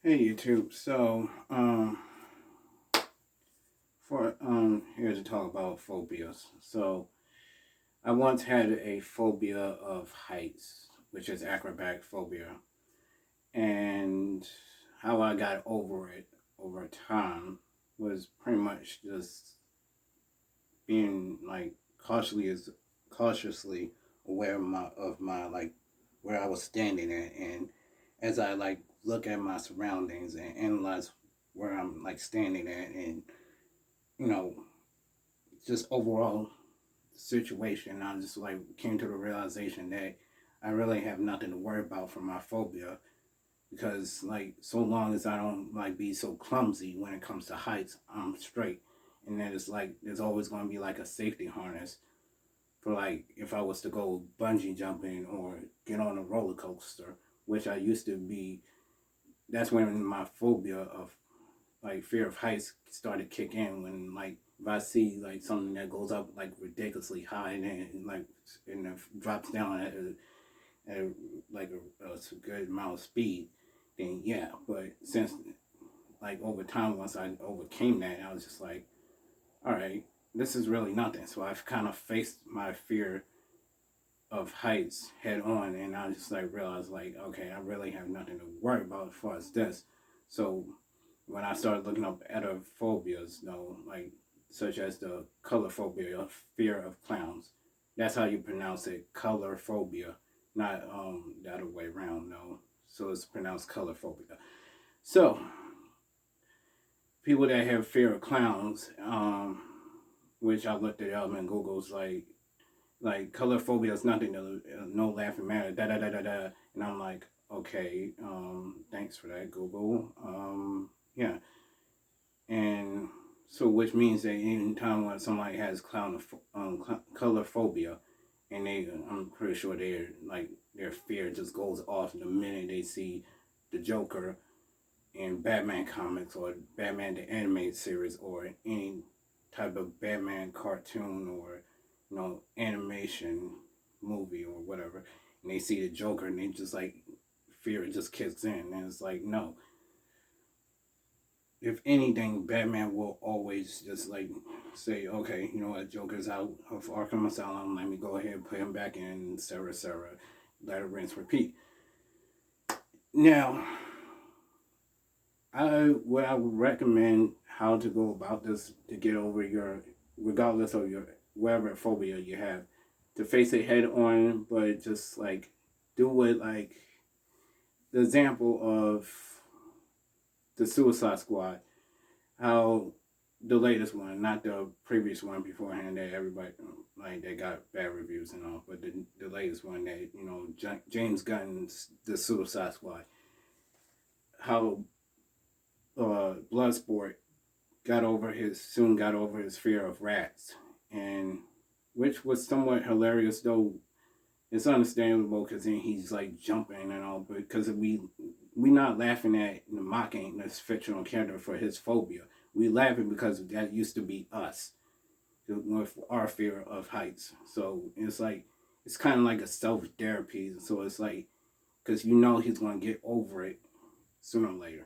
Hey YouTube. Here to talk about phobias. So I once had a phobia of heights, which is acrobatic phobia, and how I got over it over time was pretty much just being like cautiously aware of my like where I was standing at, and as I like look at my surroundings and analyze where I'm like standing at, and you know just overall situation, I just like came to the realization that I really have nothing to worry about for my phobia, because like so long as I don't like be so clumsy when it comes to heights, I'm straight. And then it's like there's always going to be like a safety harness for like if I was to go bungee jumping or get on a roller coaster, which I used to be. That's when my phobia of like fear of heights started kick in, when like if I see like something that goes up like ridiculously high and then like and it drops down at like a good amount of speed, then yeah. But since like over time, once I overcame that, I was just like, all right, this is really nothing. So I've kind of faced my fear of heights head on, and I just like realized like, okay, I really have nothing to worry about as far as this. So when I started looking up other phobias, like such as the color phobia, fear of clowns. That's how you pronounce it, color phobia, not the other way around. No, so it's pronounced color phobia. So people that have fear of clowns, which I looked it up in Google's like color phobia is nothing to no laughing matter, da da da da da, and I'm like, okay, thanks for that, Google. Yeah, and so which means that any time when somebody has color phobia, and I'm pretty sure their fear just goes off the minute they see the Joker in Batman comics or Batman the animated series or any type of Batman cartoon or animation movie or whatever, and they see the Joker and they just like fear just kicks in, and it's like no. If anything, Batman will always just like say, okay, you know what, Joker's out of Arkham Asylum, let me go ahead and put him back in, Sarah, let it rinse, repeat. Now, I would recommend how to go about this to get over your, regardless of your whatever phobia you have, to face it head on, but just like do it like the example of the Suicide Squad, how the latest one, not the previous one beforehand that everybody like they got bad reviews and all, but the latest one that James Gunn's the Suicide Squad, how Bloodsport got over his fear of rats, and which was somewhat hilarious, though it's understandable because then he's like jumping and all, but because we not laughing at and mocking this fictional character for his phobia. We laughing because that used to be us with our fear of heights. So it's like it's kind of like a self therapy. So it's like because he's going to get over it sooner or later,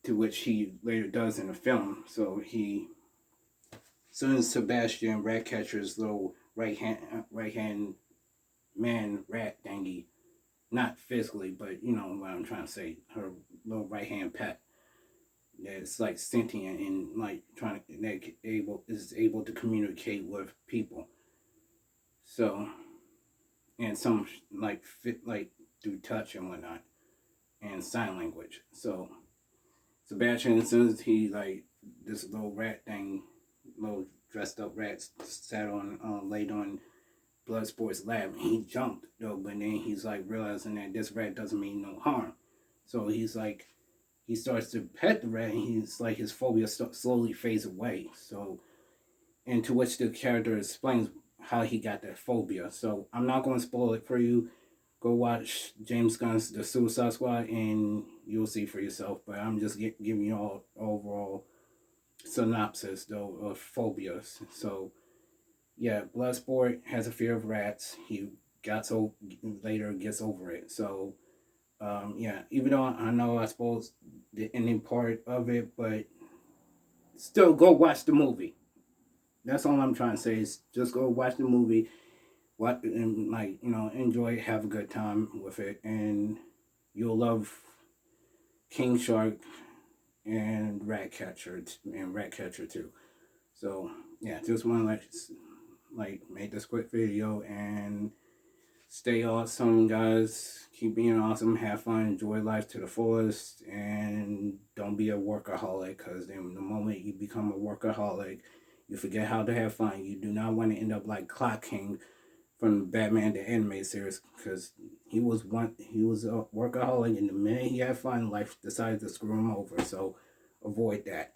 to which he later does in the film. So soon as Sebastian Ratcatcher's little right hand man rat thingy, not physically, but you know what I'm trying to say, her little right hand pet that's like sentient and like trying to that is able to communicate with people. So and some like fit like through touch and whatnot and sign language. So Sebastian, as soon as he like this little rat thing, little dressed up rat sat on laid on Bloodsport's lab, and he jumped though, but then he's like realizing that this rat doesn't mean no harm. So he's like he starts to pet the rat, and he's like his phobia slowly fades away. So, and to which the character explains how he got that phobia. So I'm not going to spoil it for you. Go watch James Gunn's The Suicide Squad, and you'll see for yourself. But I'm just giving you all overall synopsis though of phobias. So yeah, Bloodsport has a fear of rats. He got so later gets over it. So Yeah, even though I know I suppose the ending part of it, but still go watch the movie. That's all I'm trying to say is just go watch the movie, what and like enjoy it, have a good time with it, and you'll love King Shark and Ratcatcher too. So yeah, just want to like make this quick video and stay awesome, guys. Keep being awesome. Have fun. Enjoy life to the fullest. And don't be a workaholic, because then the moment you become a workaholic, you forget how to have fun. You do not want to end up like Clock King from Batman the Anime Series, because he was a workaholic, and the minute he had fun, life decided to screw him over. So avoid that.